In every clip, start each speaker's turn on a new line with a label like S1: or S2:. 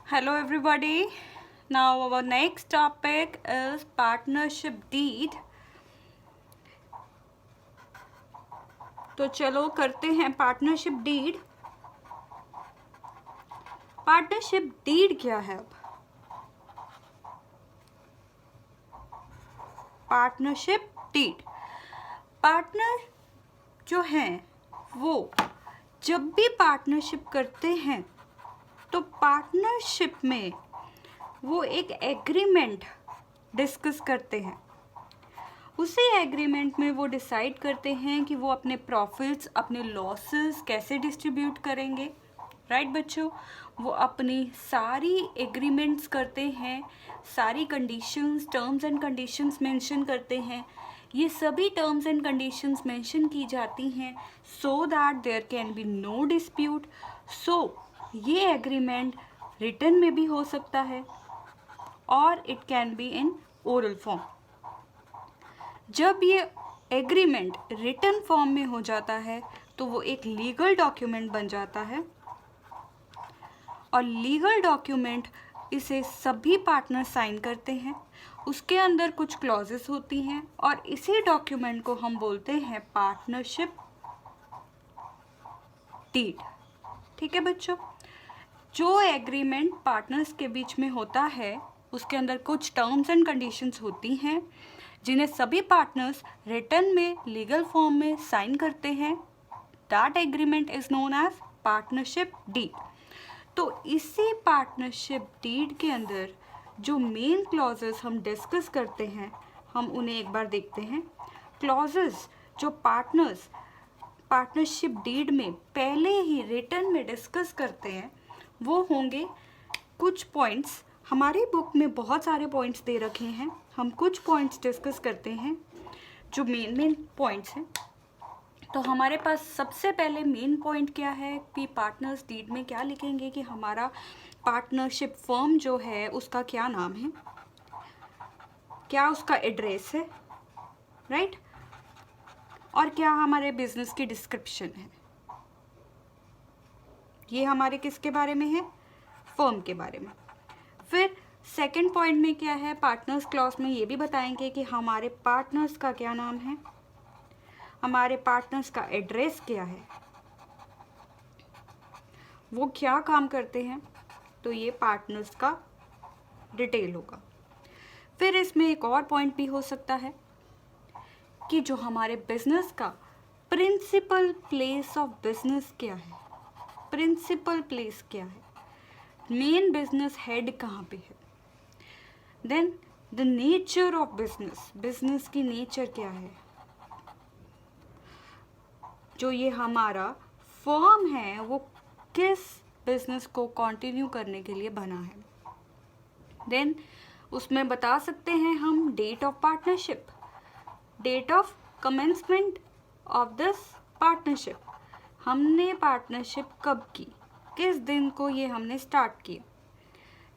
S1: Hello everybody. Now our next topic is partnership deed. तो चलो करते हैं पार्टनरशिप डीड. पार्टनरशिप डीड क्या है? अब पार्टनरशिप डीड, पार्टनर जो हैं वो जब भी पार्टनरशिप करते हैं तो पार्टनरशिप में वो एक एग्रीमेंट डिस्कस करते हैं. उसी एग्रीमेंट में वो डिसाइड करते हैं कि वो अपने प्रॉफिट्स, अपने लॉसेस कैसे डिस्ट्रीब्यूट करेंगे. राइट बच्चों, वो अपनी सारी एग्रीमेंट्स करते हैं, सारी conditions, terms and conditions mention करते हैं. ये सभी टर्म्स एंड कंडीशंस मेंशन की जाती हैं so that there can be no dispute. So ये एग्रीमेंट रिटन में भी हो सकता है और it can be in oral form. जब ये एग्रीमेंट रिटन फॉर्म में हो जाता है तो वो एक लीगल डॉक्यूमेंट बन जाता है और लीगल डॉक्यूमेंट इसे सभी पार्टनर साइन करते हैं. उसके अंदर कुछ क्लॉजेस होती हैं और इसी डॉक्यूमेंट को हम बोलते हैं पार्टनरशिप डीड. ठीक है बच्चों, जो एग्रीमेंट पार्टनर्स के बीच में होता है उसके अंदर कुछ टर्म्स एंड कंडीशंस होती हैं जिन्हें सभी पार्टनर्स रिटन में लीगल फॉर्म में साइन करते हैं. That agreement is known as partnership deed. तो इसी पार्टनरशिप डीड के अंदर जो मेन क्लॉजेस हम डिस्कस करते हैं हम उन्हें एक बार देखते हैं. क्लॉजेस जो पार्टनर्स पार्टनरशिप डीड में पहले ही रिटन में डिस्कस करते हैं वो होंगे कुछ पॉइंट्स. हमारी बुक में बहुत सारे पॉइंट्स दे रखे हैं, हम कुछ पॉइंट्स डिस्कस करते हैं जो मेन पॉइंट्स हैं. तो हमारे पास सबसे पहले मेन पॉइंट क्या है कि पार्टनर्स डीड में क्या लिखेंगे कि हमारा पार्टनरशिप फर्म जो है उसका क्या नाम है, क्या उसका एड्रेस है, राइट, और क्या हमारे बिजनेस की डिस्क्रिप्शन है. ये हमारे किसके बारे में है? फर्म के बारे में. फिर सेकंड पॉइंट में क्या है, पार्टनर्स क्लॉज में ये भी बताएंगे कि हमारे पार्टनर्स का क्या नाम है, हमारे पार्टनर्स का एड्रेस क्या है, वो क्या काम करते हैं. तो ये पार्टनर्स का डिटेल होगा. फिर इसमें एक और पॉइंट भी हो सकता है कि जो हमारे बिजनेस का प्रिंसिपल प्लेस ऑफ बिजनेस क्या है, प्रिंसिपल प्लेस क्या है, मेन बिजनेस हेड कहाँ पे है. Then the nature of business, business की नेचर क्या है, जो ये हमारा फर्म है वो किस बिजनेस को कंटिन्यू करने के लिए बना है. देन उसमें बता सकते हैं हम date of partnership, date of commencement of this partnership, हमने पार्टनरशिप कब की, किस दिन को ये हमने स्टार्ट किया.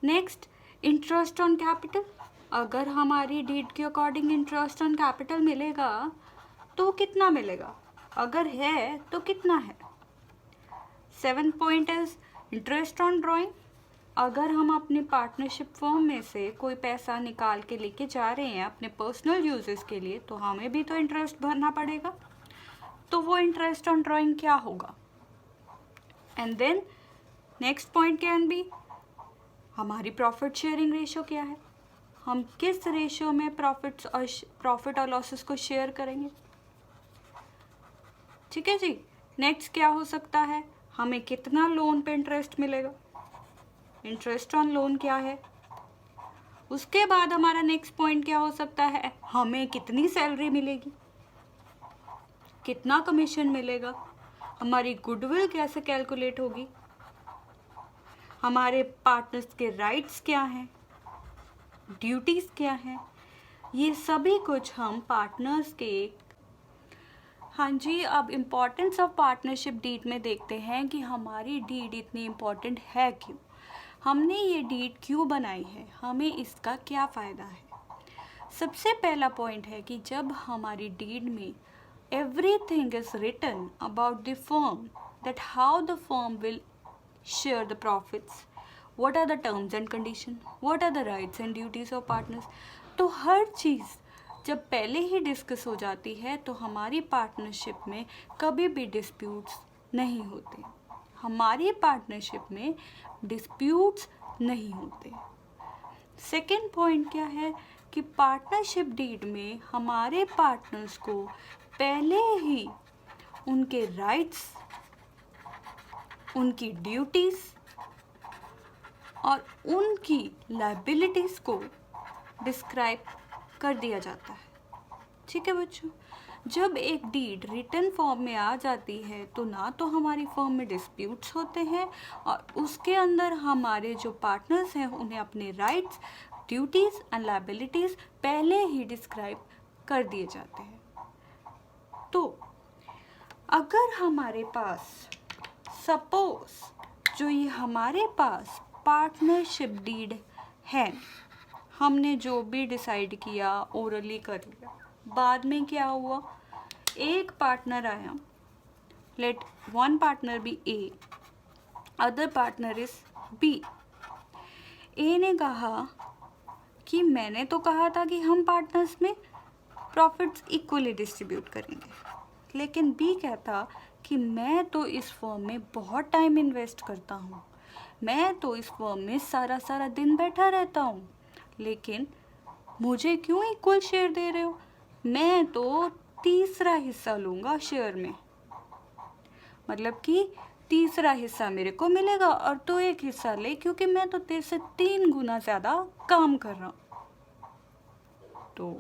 S1: नेक्स्ट इंटरेस्ट ऑन कैपिटल, अगर हमारी डीड के अकॉर्डिंग इंटरेस्ट ऑन कैपिटल मिलेगा तो कितना मिलेगा, अगर है तो कितना है. 7th point is interest on drawing, अगर हम अपने पार्टनरशिप फर्म में से कोई पैसा निकाल के लेके जा रहे हैं अपने पर्सनल यूजेस के लिए तो हमें भी तो इंटरेस्ट भरना पड़ेगा. तो वो इंटरेस्ट ऑन ड्राइंग क्या होगा. And then next point can be हमारी प्रॉफिट शेयरिंग रेशो क्या है, हम किस रेशो में प्रॉफिट और लॉसेस को शेयर करेंगे. ठीक है जी. नेक्स्ट क्या हो सकता है, हमें कितना लोन पे इंटरेस्ट मिलेगा, इंटरेस्ट ऑन लोन क्या है. उसके बाद हमारा नेक्स्ट पॉइंट क्या हो सकता है, हमें कितनी सैलरी मिलेगी, कितना कमीशन मिलेगा, हमारी गुडविल कैसे कैलकुलेट होगी, हमारे पार्टनर्स के राइट्स क्या हैं, ड्यूटीज क्या हैं. ये सभी कुछ हम पार्टनर्स के. हाँ जी, अब इम्पोर्टेंस ऑफ पार्टनरशिप डीड में देखते हैं कि हमारी डीड इतनी इम्पोर्टेंट है क्यों, हमने ये डीड क्यों बनाई है, हमें इसका क्या फ़ायदा है. सबसे पहला पॉइंट है कि जब हमारी डीड में everything is written about the firm, that how the firm will share the profits, what are the terms and condition, what are the rights and duties of partners. तो हर चीज़ जब पहले ही डिस्कस हो जाती है तो हमारी पार्टनरशिप में कभी भी डिस्प्यूट्स नहीं होते, हमारी पार्टनरशिप में डिस्प्यूट्स नहीं होते। सेकेंड पॉइंट क्या है कि पार्टनरशिप डीड में हमारे पार्टनर्स को पहले ही उनके राइट्स, उनकी ड्यूटीज़ और उनकी लायबिलिटीज़ को डिस्क्राइब कर दिया जाता है। ठीक है बच्चों, जब एक डीड रिटन फॉर्म में आ जाती है तो ना तो हमारी फर्म में डिस्प्यूट्स होते हैं और उसके अंदर हमारे जो पार्टनर्स हैं उन्हें अपने राइट्स, ड्यूटीज़ एंड लायबिलिटीज़ पहले ही डिस्क्राइब कर दिए जाते हैं। तो अगर हमारे पास सपोज जो ये हमारे पास पार्टनरशिप डीड है, हमने जो भी डिसाइड किया ओरली कर लिया, बाद में क्या हुआ, एक पार्टनर आया, let one partner be A, other partner is B. A ने कहा कि मैंने तो कहा था कि हम पार्टनर्स में प्रॉफिट्स इक्वली डिस्ट्रीब्यूट करेंगे, लेकिन बी कहता कि मैं तो इस फर्म में बहुत टाइम इन्वेस्ट करता हूँ, मैं तो इस फर्म में सारा दिन बैठा रहता हूँ, लेकिन मुझे क्यों इक्वल शेयर दे रहे हो, मैं तो तीसरा हिस्सा लूँगा शेयर में, मतलब कि तीसरा हिस्सा मेरे को मिलेगा और तो एक हिस्सा ले, क्योंकि मैं तो तेरे से 3 गुना ज़्यादा काम कर रहा हूँ। तो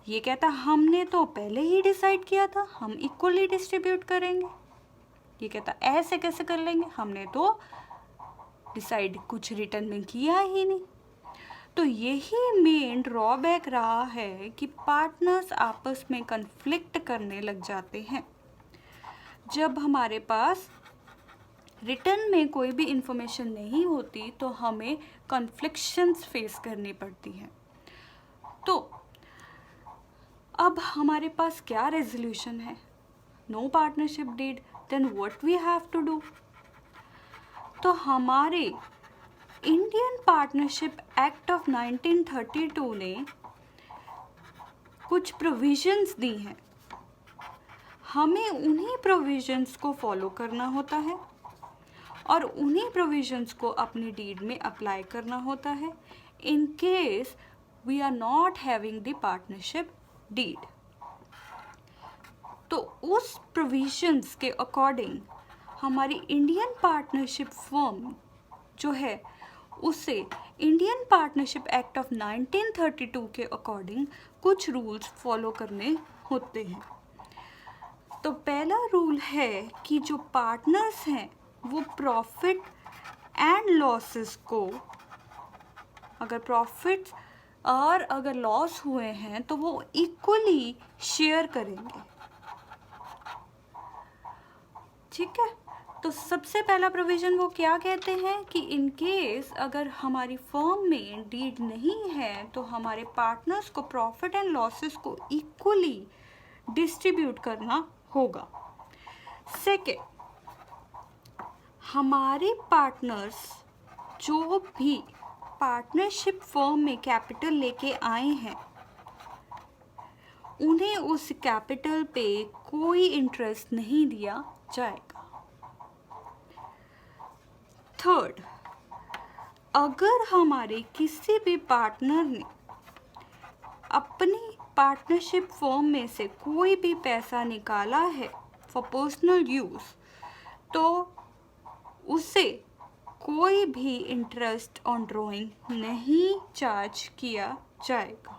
S1: ये कहता हमने तो पहले ही डिसाइड किया था हम इक्वली डिस्ट्रीब्यूट करेंगे। ये कहता ऐसे कैसे कर लेंगे, हमने तो डिसाइड कुछ रिटर्न में किया ही नहीं। तो यही मेन ड्रॉबैक रहा है कि पार्टनर्स आपस में कन्फ्लिक्ट करने लग जाते हैं। जब हमारे पास रिटर्न में कोई भी इंफॉर्मेशन नहीं होती तो हमें कॉन्फ्लिक्शंस फेस करनी पड़ती हैं। तो अब हमारे पास क्या रेजोल्यूशन है, no partnership deed, then what we have to do. तो हमारे इंडियन पार्टनरशिप एक्ट ऑफ 1932 ने कुछ प्रोविजंस दी हैं, हमें उन्हीं प्रोविजंस को फॉलो करना होता है और उन्हीं प्रोविजंस को अपनी डीड में अप्लाई करना होता है in case we are not having the partnership deed. तो उस प्रोविजंस के अकॉर्डिंग हमारी इंडियन पार्टनरशिप फर्म जो है उसे इंडियन पार्टनरशिप एक्ट ऑफ 1932 के अकॉर्डिंग कुछ रूल्स फॉलो करने होते हैं। तो पहला रूल है कि जो पार्टनर्स हैं वो प्रॉफिट एंड लॉसेस को, अगर प्रॉफिट्स और अगर लॉस हुए हैं तो वो इक्वली शेयर करेंगे। ठीक है, तो सबसे पहला प्रोविज़न वो क्या कहते हैं कि इन केस अगर हमारी फर्म में डीड नहीं है तो हमारे पार्टनर्स को प्रॉफिट एंड लॉसेस को इक्वली डिस्ट्रीब्यूट करना होगा। सेकेंड, हमारे पार्टनर्स जो भी पार्टनरशिप फर्म में कैपिटल लेके आए हैं उन्हें उस कैपिटल पे कोई इंटरेस्ट नहीं दिया जाएगा। थर्ड, अगर हमारे किसी भी पार्टनर ने अपनी पार्टनरशिप फर्म में से कोई भी पैसा निकाला है फॉर पर्सनल यूज़ तो उसे कोई भी इंटरेस्ट ऑन ड्रॉइंग नहीं चार्ज किया जाएगा।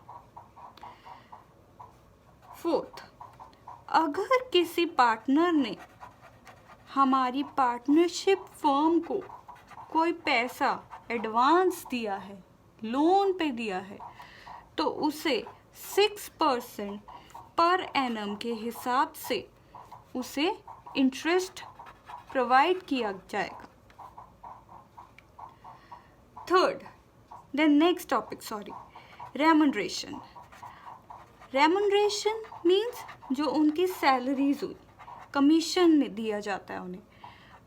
S1: फोर्थ, अगर किसी पार्टनर ने हमारी पार्टनरशिप फर्म को कोई पैसा एडवांस दिया है, लोन पे दिया है, तो उसे 6% पर एनम के हिसाब से उसे इंटरेस्ट प्रोवाइड किया जाएगा। Third, the next topic remuneration. Remuneration means जो उनकी सैलरीज हुई, कमीशन में दिया जाता है उन्हें,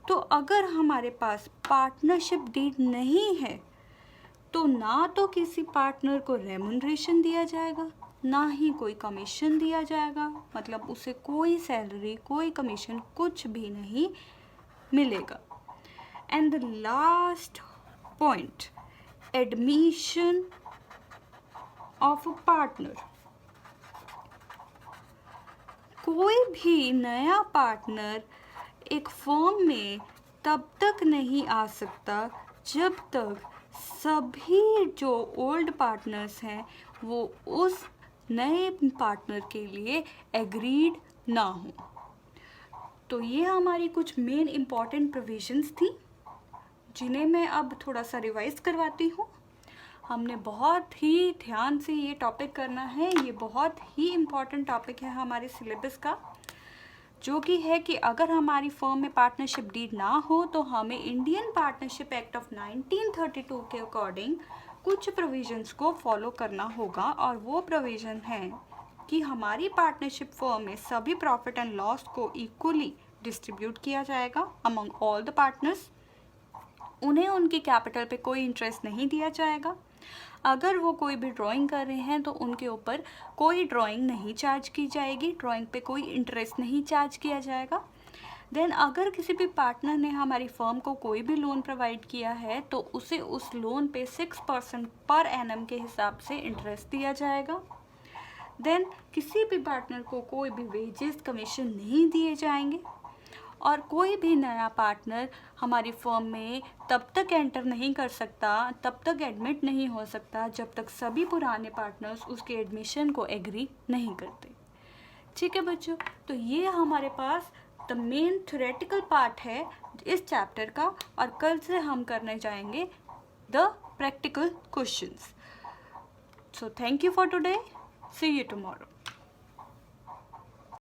S1: तो अगर हमारे पास पार्टनरशिप डीड नहीं है तो ना तो किसी पार्टनर को रेमुनरेशन दिया जाएगा, ना ही कोई कमीशन दिया जाएगा, मतलब उसे कोई सैलरी, कोई कमीशन, कुछ भी नहीं मिलेगा। And the last point, admission of a partner. कोई भी नया पार्टनर एक फर्म में तब तक नहीं आ सकता जब तक सभी जो ओल्ड पार्टनर्स हैं वो उस नए पार्टनर के लिए एग्रीड ना हो। तो ये हमारी कुछ मेन इम्पॉर्टेंट प्रोविजंस थी जिन्हें मैं अब थोड़ा सा रिवाइज करवाती हूँ। हमने बहुत ही ध्यान से ये टॉपिक करना है, ये बहुत ही इम्पॉर्टेंट टॉपिक है हमारे सिलेबस का, जो कि है कि अगर हमारी फर्म में पार्टनरशिप डीड ना हो तो हमें इंडियन पार्टनरशिप एक्ट ऑफ 1932 के अकॉर्डिंग कुछ प्रोविजंस को फॉलो करना होगा। और वो प्रोविज़न है कि हमारी पार्टनरशिप फर्म में सभी प्रॉफिट एंड लॉस को इक्वली डिस्ट्रीब्यूट किया जाएगा अमंग ऑल द पार्टनर्स। उन्हें उनकी कैपिटल पे कोई इंटरेस्ट नहीं दिया जाएगा। अगर वो कोई भी ड्राइंग कर रहे हैं तो उनके ऊपर कोई ड्राइंग नहीं चार्ज की जाएगी, ड्राइंग पे कोई इंटरेस्ट नहीं चार्ज किया जाएगा। देन अगर किसी भी पार्टनर ने हमारी फर्म को कोई भी लोन प्रोवाइड किया है तो उसे उस लोन पे 6% पर एनम के हिसाब से इंटरेस्ट दिया जाएगा। देन किसी भी पार्टनर को कोई भी वेजेस कमीशन नहीं दिए जाएंगे। और कोई भी नया पार्टनर हमारी फर्म में तब तक एंटर नहीं कर सकता, तब तक एडमिट नहीं हो सकता जब तक सभी पुराने पार्टनर्स उसके एडमिशन को एग्री नहीं करते। ठीक है बच्चों, तो ये हमारे पास द मेन थ्योरेटिकल पार्ट है इस चैप्टर का, और कल से हम करने जाएंगे the practical questions. So thank you for today, see you tomorrow.